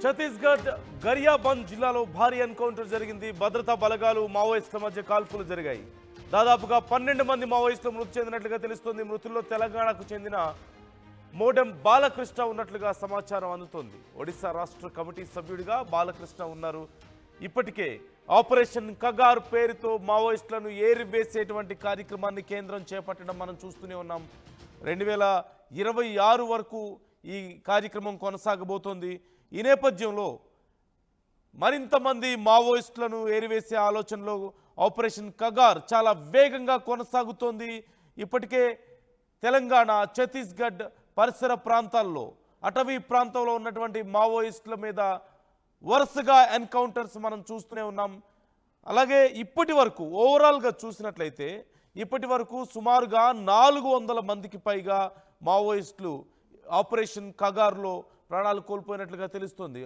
ఛత్తీస్గఢ్ గరియాబంద్ జిల్లాలో భారీ ఎన్కౌంటర్ జరిగింది. భద్రతా బలగాలు మావోయిస్టుల మధ్య కాల్పులు జరిగాయి. దాదాపుగా 12 మంది మావోయిస్టులు మృతి చెందినట్లుగా తెలుస్తోంది. మృతుల్లో తెలంగాణకు చెందిన మోడెం బాలకృష్ణ ఉన్నట్లుగా సమాచారం అందుతోంది. ఒడిశా రాష్ట్ర కమిటీ సభ్యుడిగా బాలకృష్ణ ఉన్నారు. ఇప్పటికే ఆపరేషన్ కగార్ పేరుతో మావోయిస్టులను ఏరివేసేటువంటి కార్యక్రమాన్ని కేంద్రం చేపట్టడం మనం చూస్తూనే ఉన్నాం. 2026 వరకు ఈ కార్యక్రమం కొనసాగబోతోంది. ఈ నేపథ్యంలో మరింత మంది మావోయిస్టులను ఏరివేసే ఆలోచనలో ఆపరేషన్ కగార్ చాలా వేగంగా కొనసాగుతోంది. ఇప్పటికే తెలంగాణ, ఛత్తీస్గఢ్ పరిసర ప్రాంతాల్లో, అటవీ ప్రాంతంలో ఉన్నటువంటి మావోయిస్టుల మీద వరుసగా ఎన్కౌంటర్స్ మనం చూస్తూనే ఉన్నాం. అలాగే ఇప్పటి వరకు ఓవరాల్గా చూసినట్లయితే ఇప్పటి వరకు సుమారుగా 400 మందికి పైగా మావోయిస్టులు ఆపరేషన్ కగార్లో ప్రాణాలు కోల్పోయినట్లుగా తెలుస్తోంది.